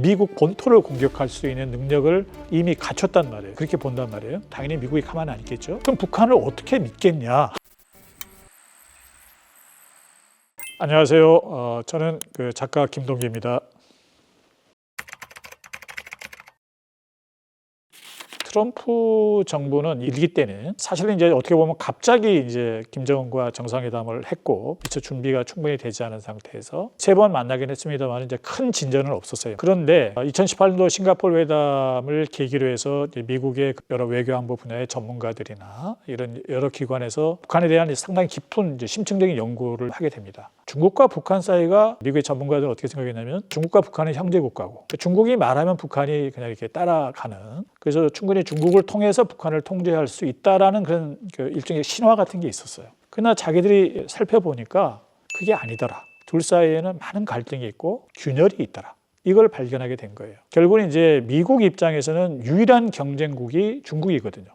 미국 본토를 공격할 수 있는 능력을 이미 갖췄단 말이에요. 그렇게 본단 말이에요. 당연히 미국이 가만히 안 있겠죠. 그럼 북한을 어떻게 믿겠냐? 안녕하세요. 저는 작가 김동기입니다. 트럼프 정부는 일기 때는 사실은 이제 어떻게 보면 갑자기 이제 김정은과 정상회담을 했고 미처 준비가 충분히 되지 않은 상태에서 세 번 만나긴 했습니다만 이제 큰 진전은 없었어요. 그런데 2018년도 싱가포르 회담을 계기로 해서 미국의 여러 외교안보 분야의 전문가들이나 이런 여러 기관에서 북한에 대한 상당히 깊은 이제 심층적인 연구를 하게 됩니다. 중국과 북한 사이가 미국의 전문가들은 어떻게 생각했냐면 중국과 북한은 형제 국가고 중국이 말하면 북한이 그냥 이렇게 따라가는, 그래서 충분히 중국을 통해서 북한을 통제할 수 있다라는 그런 일종의 신화 같은 게 있었어요. 그러나 자기들이 살펴보니까 그게 아니더라. 둘 사이에는 많은 갈등이 있고 균열이 있더라. 이걸 발견하게 된 거예요. 결국은 이제 미국 입장에서는 유일한 경쟁국이 중국이거든요.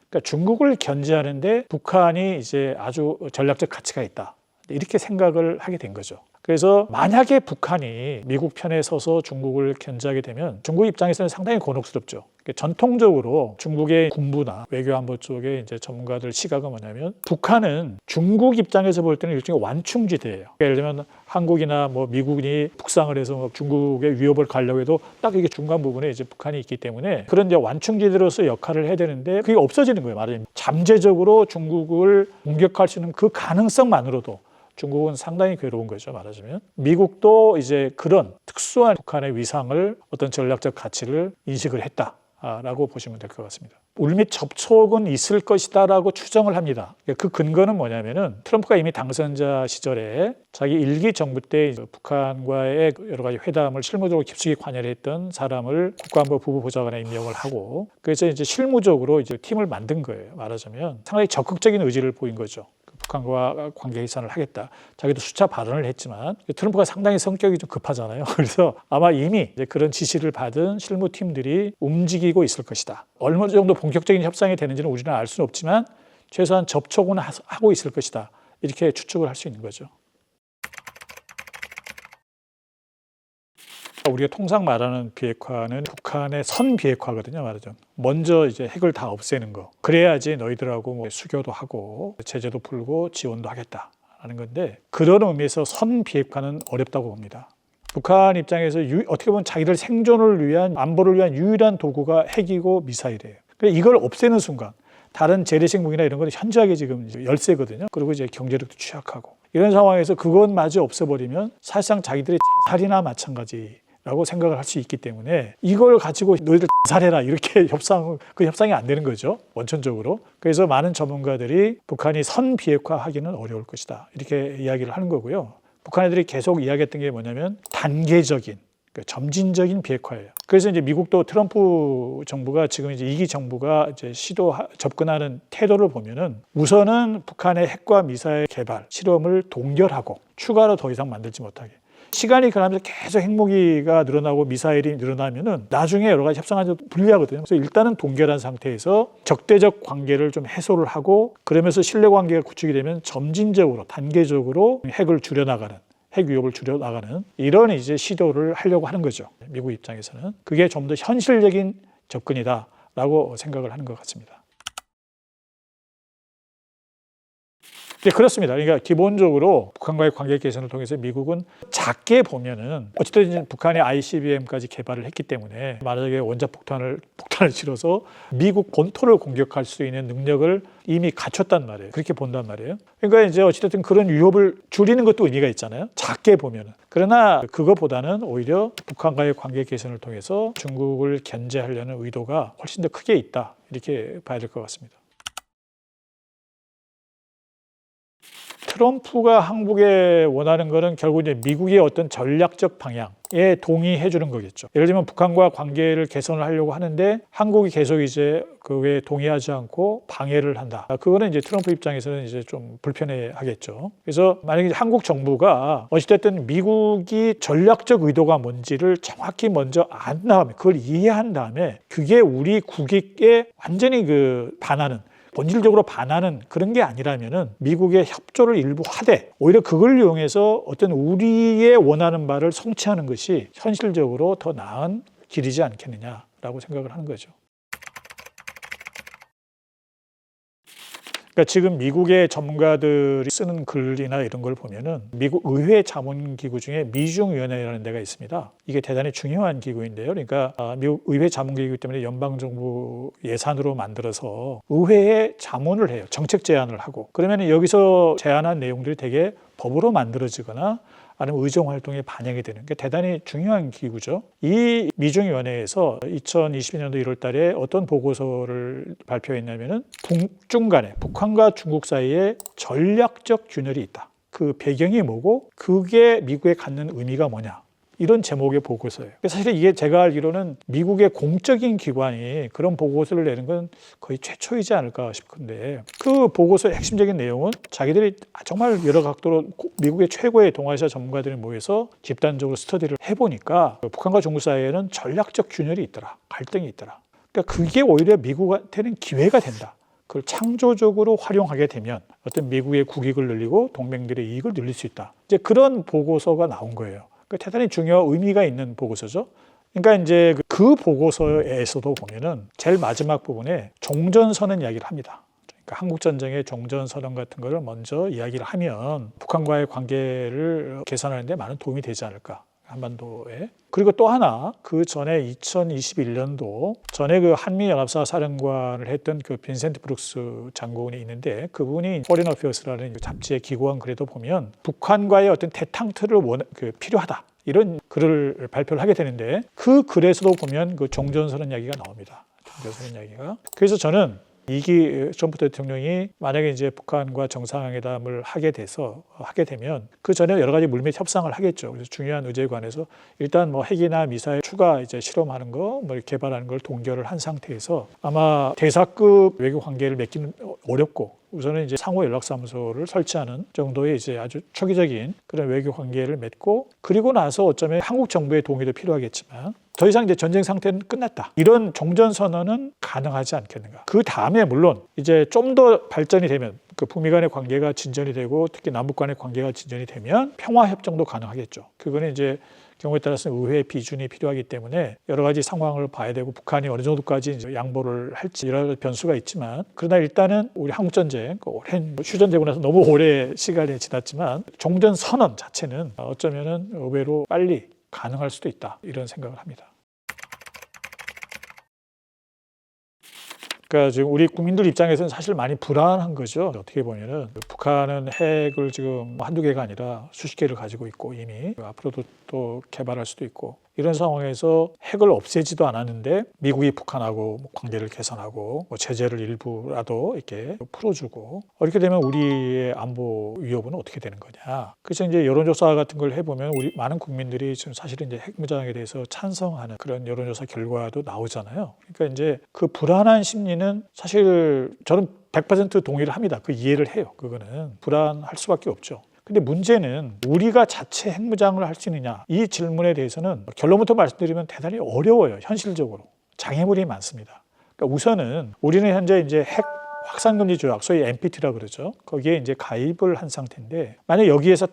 그러니까 중국을 견제하는데 북한이 이제 아주 전략적 가치가 있다. 이렇게 생각을 하게 된 거죠. 그래서 만약에 북한이 미국 편에 서서 중국을 견제하게 되면 중국 입장에서는 상당히 곤혹스럽죠. 전통적으로 중국의 군부나 외교안보 쪽의 이제 전문가들 시각은 뭐냐면 북한은 중국 입장에서 볼 때는 일종의 완충지대예요. 예를 들면 한국이나 뭐 미국이 북상을 해서 중국의 위협을 가려고 해도 딱 이게 중간 부분에 이제 북한이 있기 때문에 그런 이제 완충지대로서 역할을 해야 되는데 그게 없어지는 거예요. 말하자면 잠재적으로 중국을 공격할 수 있는 그 가능성만으로도 중국은 상당히 괴로운 거죠. 말하자면 미국도 이제 그런 특수한 북한의 위상을 어떤 전략적 가치를 인식을 했다라고 보시면 될 것 같습니다. 물밑 접촉은 있을 것이다라고 추정을 합니다. 그 근거는 뭐냐면은 트럼프가 이미 당선자 시절에 자기 일기 정부 때 북한과의 여러 가지 회담을 실무적으로 깊숙이 관여를 했던 사람을 국가안보 부부보좌관에 임명을 하고 그래서 이제 실무적으로 이제 팀을 만든 거예요. 말하자면 상당히 적극적인 의지를 보인 거죠. 북한과 관계 개선을 하겠다. 자기도 수차 발언을 했지만 트럼프가 상당히 성격이 좀 급하잖아요. 그래서 아마 이미 이제 그런 지시를 받은 실무팀들이 움직이고 있을 것이다. 얼마 정도 본격적인 협상이 되는지는 우리는 알 수는 없지만 최소한 접촉은 하고 있을 것이다. 이렇게 추측을 할 수 있는 거죠. 우리가 통상 말하는 비핵화는 북한의 선 비핵화거든요. 말하자면 먼저 이제 핵을 다 없애는 거. 그래야지 너희들하고 뭐 수교도 하고 제재도 풀고 지원도 하겠다라는 건데 그런 의미에서 선 비핵화는 어렵다고 봅니다. 북한 입장에서 어떻게 보면 자기들 생존을 위한 안보를 위한 유일한 도구가 핵이고 미사일이에요. 그래서 이걸 없애는 순간 다른 재래식 무기나 이런 건 현저하게 지금 열세거든요. 그리고 이제 경제력도 취약하고 이런 상황에서 그것마저 없애버리면 사실상 자기들의 자살이나 마찬가지라고 생각을 할 수 있기 때문에 이걸 가지고 너희들 자살해라 이렇게 협상이 안 되는 거죠. 원천적으로. 그래서 많은 전문가들이 북한이 선 비핵화하기는 어려울 것이다. 이렇게 이야기를 하는 거고요. 북한 애들이 계속 이야기했던 게 뭐냐면 단계적인, 점진적인 비핵화예요. 그래서 이제 미국도 트럼프 정부가 지금 이제 2기 정부가 이제 접근하는 태도를 보면은 우선은 북한의 핵과 미사일 개발, 실험을 동결하고 추가로 더 이상 만들지 못하게. 시간이 지나면서 계속 핵무기가 늘어나고 미사일이 늘어나면은 나중에 여러 가지 협상하기 불리하거든요. 그래서 일단은 동결한 상태에서 적대적 관계를 좀 해소를 하고 그러면서 신뢰 관계가 구축이 되면 점진적으로 단계적으로 핵을 줄여나가는, 핵 위협을 줄여나가는 이런 이제 시도를 하려고 하는 거죠. 미국 입장에서는 그게 좀 더 현실적인 접근이다라고 생각을 하는 것 같습니다. 네, 그렇습니다. 그러니까 기본적으로 북한과의 관계 개선을 통해서 미국은 작게 보면은 어쨌든 북한의 ICBM까지 개발을 했기 때문에 만약에 원자폭탄을 실어서 미국 본토를 공격할 수 있는 능력을 이미 갖췄단 말이에요. 그렇게 본단 말이에요. 그러니까 이제 어쨌든 그런 위협을 줄이는 것도 의미가 있잖아요. 작게 보면은. 그러나 그거보다는 오히려 북한과의 관계 개선을 통해서 중국을 견제하려는 의도가 훨씬 더 크게 있다. 이렇게 봐야 될 것 같습니다. 트럼프가 한국에 원하는 것은 결국 이제 미국의 어떤 전략적 방향에 동의해 주는 거겠죠. 예를 들면 북한과 관계를 개선을 하려고 하는데 한국이 계속 이제 그에 동의하지 않고 방해를 한다. 그거는 이제 트럼프 입장에서는 이제 좀 불편해 하겠죠. 그래서 만약에 한국 정부가 어찌됐든 미국이 전략적 의도가 뭔지를 정확히 먼저 안 다음에 그걸 이해한 다음에 그게 우리 국익에 완전히 반하는 본질적으로 반하는 그런 게 아니라면은 미국의 협조를 일부 하되 오히려 그걸 이용해서 어떤 우리의 원하는 바를 성취하는 것이 현실적으로 더 나은 길이지 않겠느냐라고 생각을 하는 거죠. 그러니까 지금 미국의 전문가들이 쓰는 글이나 이런 걸 보면은 미국 의회 자문기구 중에 미중위원회라는 데가 있습니다. 이게 대단히 중요한 기구인데요. 그러니까 미국 의회 자문기구이기 때문에 연방정부 예산으로 만들어서 의회에 자문을 해요. 정책 제안을 하고. 그러면 여기서 제안한 내용들이 되게 법으로 만들어지거나 아니면 의정활동에 반영이 되는 게 대단히 중요한 기구죠. 이 미중위원회에서 2022년도 1월 달에 어떤 보고서를 발표했냐면은 북중 간에 북한과 중국 사이에 전략적 균열이 있다. 그 배경이 뭐고 그게 미국에 갖는 의미가 뭐냐. 이런 제목의 보고서예요. 사실 이게 제가 알기로는 미국의 공적인 기관이 그런 보고서를 내는 건 거의 최초이지 않을까 싶은데 그 보고서의 핵심적인 내용은 자기들이 정말 여러 각도로 미국의 최고의 동아시아 전문가들이 모여서 집단적으로 스터디를 해보니까 북한과 중국 사이에는 전략적 균열이 있더라. 갈등이 있더라. 그러니까 그게 오히려 미국한테는 기회가 된다. 그걸 창조적으로 활용하게 되면 어떤 미국의 국익을 늘리고 동맹들의 이익을 늘릴 수 있다. 이제 그런 보고서가 나온 거예요. 대단히 중요한 의미가 있는 보고서죠. 그러니까 이제 그 보고서에서도 보면은 제일 마지막 부분에 종전선언 이야기를 합니다. 그러니까 한국전쟁의 종전선언 같은 거를 먼저 이야기를 하면 북한과의 관계를 개선하는 데 많은 도움이 되지 않을까. 한반도에. 그리고 또 하나 그 전에 2021년도 전에 그 한미연합사 사령관을 했던 그 빈센트 브룩스 장군이 있는데 그분이 포린 어페어스라는 잡지의 기고한 글에도 보면 북한과의 어떤 대탕트를 필요하다. 이런 글을 발표를 하게 되는데 그 글에서도 보면 그 종전선언 이야기가 나옵니다. 종전선언 이야기가. 그래서 저는 이기 트럼프 대통령이 만약에 이제 북한과 정상회담을 하게 되면 그 전에 여러 가지 물밑 협상을 하겠죠. 그래서 중요한 의제에 관해서 일단 뭐 핵이나 미사일 추가 이제 실험하는 거, 뭐 개발하는 걸 동결을 한 상태에서 아마 대사급 외교 관계를 맺기는 어렵고 우선은 이제 상호 연락사무소를 설치하는 정도의 이제 아주 초기적인 그런 외교 관계를 맺고 그리고 나서 어쩌면 한국 정부의 동의도 필요하겠지만 더 이상 이제 전쟁 상태는 끝났다. 이런 종전선언은 가능하지 않겠는가. 그 다음에 물론 이제 좀 더 발전이 되면 그 북미 간의 관계가 진전이 되고 특히 남북 간의 관계가 진전이 되면 평화협정도 가능하겠죠. 그거는 이제 경우에 따라서는 의회의 비준이 필요하기 때문에 여러 가지 상황을 봐야 되고 북한이 어느 정도까지 이제 양보를 할지 여러 변수가 있지만 그러나 일단은 우리 한국전쟁 오랜 휴전되고 나서 너무 오래 시간이 지났지만 종전선언 자체는 어쩌면은 의외로 빨리 가능할 수도 있다 이런 생각을 합니다. 그러니까 지금 우리 국민들 입장에서는 사실 많이 불안한 거죠. 어떻게 보면은 북한은 핵을 지금 한두 개가 아니라 수십 개를 가지고 있고 이미 앞으로도 또 개발할 수도 있고 이런 상황에서 핵을 없애지도 않았는데 미국이 북한하고 관계를 개선하고 제재를 일부라도 이렇게 풀어주고 이렇게 되면 우리의 안보 위협은 어떻게 되는 거냐. 그래서 이제 여론조사 같은 걸 해보면 우리 많은 국민들이 지금 사실은 이제 핵무장에 대해서 찬성하는 그런 여론조사 결과도 나오잖아요. 그러니까 이제 그 불안한 심리는 사실 저는 100% 동의를 합니다. 그 이해를 해요. 그거는 불안할 수밖에 없죠. 근데 문제는 우리가 자체 핵무장을 할 수 있느냐 이 질문에 대해서는 결론부터 말씀드리면 대단히 어려워요. 현실적으로 장애물이 많습니다. 그러니까 우선은 우리는 현재 이제 핵 확산금지 조약, 소위 NPT라고 그러죠. 거기에 이제 가입을 한 상태인데 만약 여기에서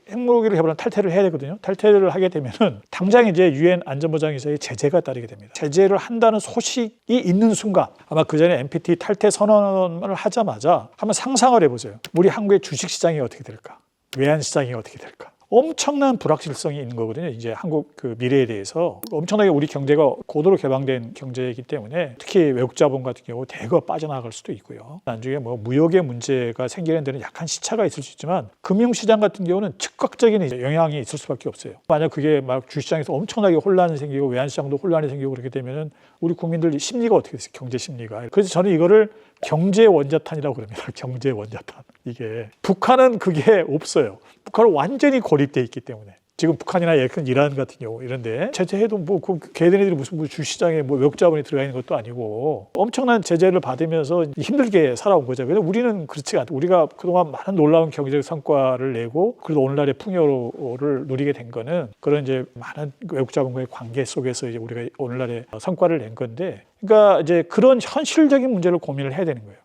핵무기를 해버리면 탈퇴를 해야 되거든요. 탈퇴를 하게 되면은 당장 이제 유엔 안전보장이사의 제재가 따르게 됩니다. 제재를 한다는 소식이 있는 순간 아마 그 전에 NPT 탈퇴 선언을 하자마자 한번 상상을 해보세요. 우리 한국의 주식시장이 어떻게 될까? 외환시장이 어떻게 될까? 엄청난 불확실성이 있는 거거든요. 이제 한국 그 미래에 대해서 엄청나게 우리 경제가 고도로 개방된 경제이기 때문에 특히 외국 자본 같은 경우 대거 빠져나갈 수도 있고요. 나중에 뭐 무역의 문제가 생기는 데는 약간 시차가 있을 수 있지만 금융시장 같은 경우는 즉각적인 영향이 있을 수밖에 없어요. 만약 그게 막 주시장에서 엄청나게 혼란이 생기고 외환시장도 혼란이 생기고 그렇게 되면은 우리 국민들 심리가 어떻게 됐어요? 경제 심리가. 그래서 저는 이거를 경제 원자탄이라고 그럽니다. 경제 원자탄. 이게 북한은 그게 없어요. 북한은 완전히 고립돼 있기 때문에 지금 북한이나 예컨 이란 같은 경우 이런데 제재해도 뭐 걔네들이 무슨 주시장에 뭐 외국 자본이 들어가 있는 것도 아니고 엄청난 제재를 받으면서 힘들게 살아온 거죠. 근데 우리는 그렇지 않다. 우리가 그동안 많은 놀라운 경제적 성과를 내고 그래도 오늘날의 풍요를 누리게 된 거는 그런 이제 많은 외국 자본과의 관계 속에서 이제 우리가 오늘날의 성과를 낸 건데 그러니까 이제 그런 현실적인 문제를 고민을 해야 되는 거예요.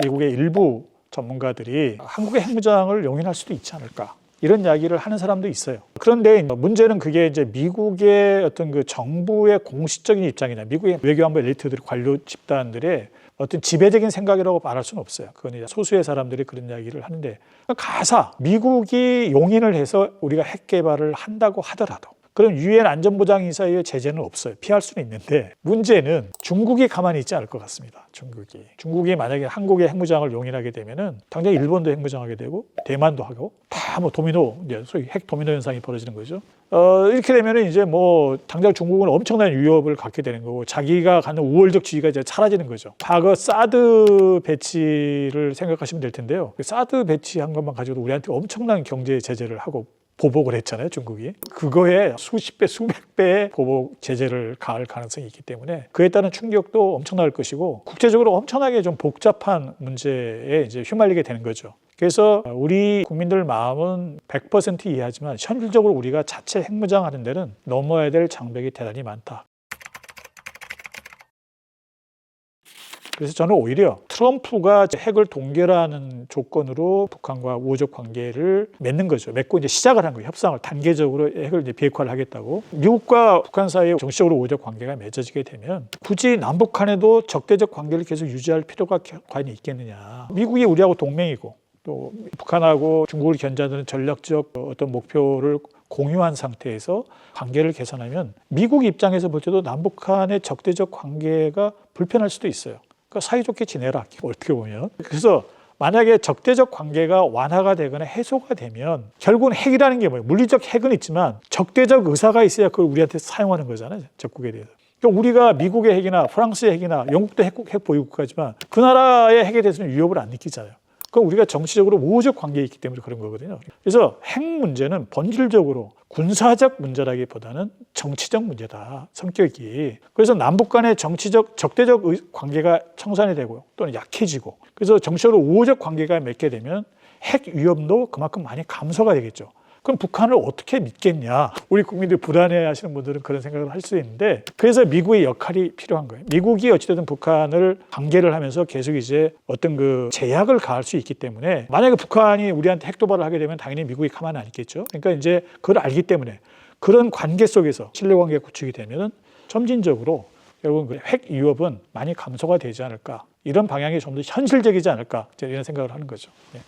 미국의 일부 전문가들이 한국의 핵무장을 용인할 수도 있지 않을까, 이런 이야기를 하는 사람도 있어요. 그런데 문제는 그게 이제 미국의 어떤 그 정부의 공식적인 입장이나 미국의 외교안보 엘리트들, 관료 집단들의 어떤 지배적인 생각이라고 말할 수는 없어요. 그건 이제 소수의 사람들이 그런 이야기를 하는데, 가사 미국이 용인을 해서 우리가 핵 개발을 한다고 하더라도 그럼 유엔 안전보장이사의 제재는 없어요. 피할 수는 있는데 문제는 중국이 가만히 있지 않을 것 같습니다. 중국이 만약에 한국의 핵무장을 용인하게 되면은 당장 일본도 핵무장하게 되고 대만도 하고 다 뭐 도미노, 이제 소위 핵 도미노 현상이 벌어지는 거죠. 이렇게 되면은 이제 뭐 당장 중국은 엄청난 위협을 갖게 되는 거고 자기가 갖는 우월적 지위가 이제 사라지는 거죠. 과거 사드 배치를 생각하시면 될 텐데요. 사드 배치한 것만 가지고도 우리한테 엄청난 경제 제재를 하고 보복을 했잖아요, 중국이. 그거에 수십 배, 수백 배의 보복 제재를 가할 가능성이 있기 때문에 그에 따른 충격도 엄청날 것이고 국제적으로 엄청나게 좀 복잡한 문제에 이제 휘말리게 되는 거죠. 그래서 우리 국민들 마음은 100% 이해하지만 현실적으로 우리가 자체 핵무장하는 데는 넘어야 될 장벽이 대단히 많다. 그래서 저는 오히려 트럼프가 핵을 동결하는 조건으로 북한과 우호적 관계를 맺는 거죠. 맺고 이제 시작을 한 거예요. 협상을 단계적으로 핵을 이제 비핵화를 하겠다고. 미국과 북한 사이에 정치적으로 우호적 관계가 맺어지게 되면 굳이 남북한에도 적대적 관계를 계속 유지할 필요가 과연 있겠느냐. 미국이 우리하고 동맹이고 또 북한하고 중국을 견제하는 전략적 어떤 목표를 공유한 상태에서 관계를 개선하면 미국 입장에서 볼 때도 남북한의 적대적 관계가 불편할 수도 있어요. 그러니까 사이좋게 지내라, 어떻게 보면. 그래서 만약에 적대적 관계가 완화가 되거나 해소가 되면 결국은 핵이라는 게 뭐예요? 물리적 핵은 있지만 적대적 의사가 있어야 그걸 우리한테 사용하는 거잖아요, 적국에 대해서. 그러니까 우리가 미국의 핵이나 프랑스의 핵이나 영국도 핵 보유국가지만 그 나라의 핵에 대해서는 위협을 안 느끼잖아요. 그건 우리가 정치적으로 우호적 관계에 있기 때문에 그런 거거든요. 그래서 핵 문제는 본질적으로 군사적 문제라기보다는 정치적 문제다, 성격이. 그래서 남북 간의 정치적, 적대적 관계가 청산이 되고 또는 약해지고, 그래서 정치적으로 우호적 관계가 맺게 되면 핵 위험도 그만큼 많이 감소가 되겠죠. 그럼 북한을 어떻게 믿겠냐? 우리 국민들 불안해 하시는 분들은 그런 생각을 할 수 있는데, 그래서 미국의 역할이 필요한 거예요. 미국이 어찌됐든 북한을 관계를 하면서 계속 이제 어떤 그 제약을 가할 수 있기 때문에, 만약에 북한이 우리한테 핵 도발을 하게 되면 당연히 미국이 가만히 안 있겠죠. 그러니까 이제 그걸 알기 때문에 그런 관계 속에서 신뢰관계가 구축이 되면은 점진적으로 결국은 핵 위협은 많이 감소가 되지 않을까. 이런 방향이 좀 더 현실적이지 않을까. 이런 생각을 하는 거죠. 네.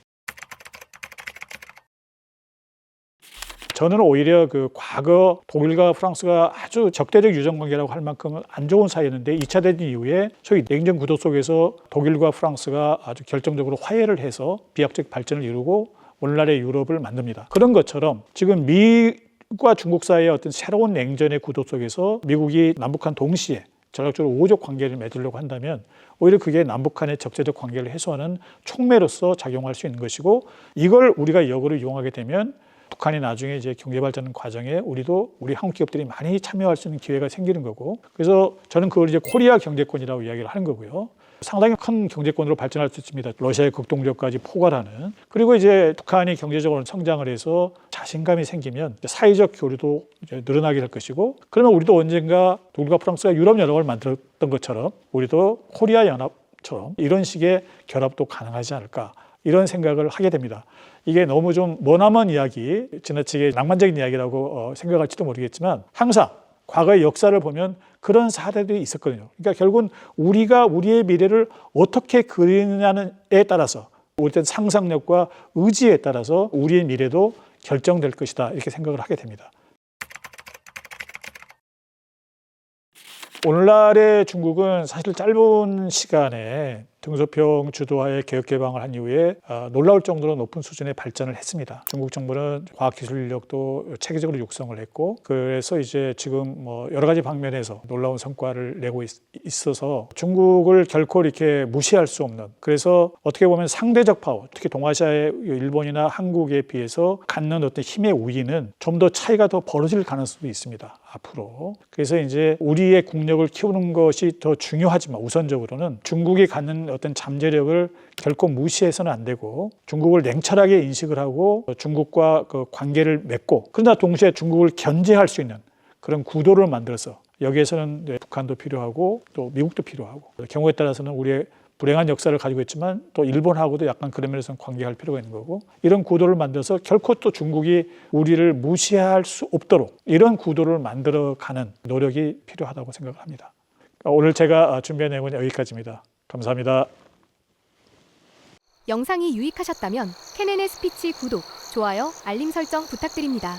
저는 오히려 그 과거 독일과 프랑스가 아주 적대적 유전 관계라고 할 만큼 안 좋은 사이였는데 2차 대전 이후에 소위 냉전 구도 속에서 독일과 프랑스가 아주 결정적으로 화해를 해서 비약적 발전을 이루고 오늘날의 유럽을 만듭니다. 그런 것처럼 지금 미국과 중국 사이의 어떤 새로운 냉전의 구도 속에서 미국이 남북한 동시에 전략적으로 우호적 관계를 맺으려고 한다면 오히려 그게 남북한의 적대적 관계를 해소하는 촉매로서 작용할 수 있는 것이고, 이걸 우리가 역으로 이용하게 되면 북한이 나중에 이제 경제 발전 과정에 우리도 우리 한국 기업들이 많이 참여할 수 있는 기회가 생기는 거고, 그래서 저는 그걸 이제 코리아 경제권이라고 이야기를 하는 거고요. 상당히 큰 경제권으로 발전할 수 있습니다. 러시아의 극동적까지 포괄하는. 그리고 이제 북한이 경제적으로 성장을 해서 자신감이 생기면 사회적 교류도 이제 늘어나게 될 것이고, 그러면 우리도 언젠가 독일과 프랑스가 유럽 연합을 만들었던 것처럼 우리도 코리아 연합처럼 이런 식의 결합도 가능하지 않을까, 이런 생각을 하게 됩니다. 이게 너무 좀 머나먼 이야기, 지나치게 낭만적인 이야기라고 생각할지도 모르겠지만 항상 과거의 역사를 보면 그런 사례들이 있었거든요. 그러니까 결국은 우리가 우리의 미래를 어떻게 그리느냐에 따라서, 우리의 상상력과 의지에 따라서 우리의 미래도 결정될 것이다, 이렇게 생각을 하게 됩니다. 오늘날의 중국은 사실 짧은 시간에 등소평 주도하에 개혁 개방을 한 이후에 놀라울 정도로 높은 수준의 발전을 했습니다. 중국 정부는 과학기술 인력도 체계적으로 육성을 했고, 그래서 이제 지금 뭐 여러 가지 방면에서 놀라운 성과를 내고 있어서 중국을 결코 이렇게 무시할 수 없는, 그래서 어떻게 보면 상대적 파워, 특히 동아시아의 일본이나 한국에 비해서 갖는 어떤 힘의 우위는 좀 더 차이가 더 벌어질 가능성도 있습니다, 앞으로. 그래서 이제 우리의 국력을 키우는 것이 더 중요하지만 우선적으로는 중국이 갖는 어떤 잠재력을 결코 무시해서는 안 되고, 중국을 냉철하게 인식을 하고 중국과 그 관계를 맺고, 그러나 동시에 중국을 견제할 수 있는 그런 구도를 만들어서, 여기에서는 북한도 필요하고 또 미국도 필요하고, 경우에 따라서는 우리의 불행한 역사를 가지고 있지만 또 일본하고도 약간 그런 면에서는 관계할 필요가 있는 거고, 이런 구도를 만들어서 결코 또 중국이 우리를 무시할 수 없도록 이런 구도를 만들어가는 노력이 필요하다고 생각을 합니다. 오늘 제가 준비한 내용은 여기까지입니다. 감사합니다. 영상이 유익하셨다면 KNN 스피치 구독, 좋아요, 알림 설정 부탁드립니다.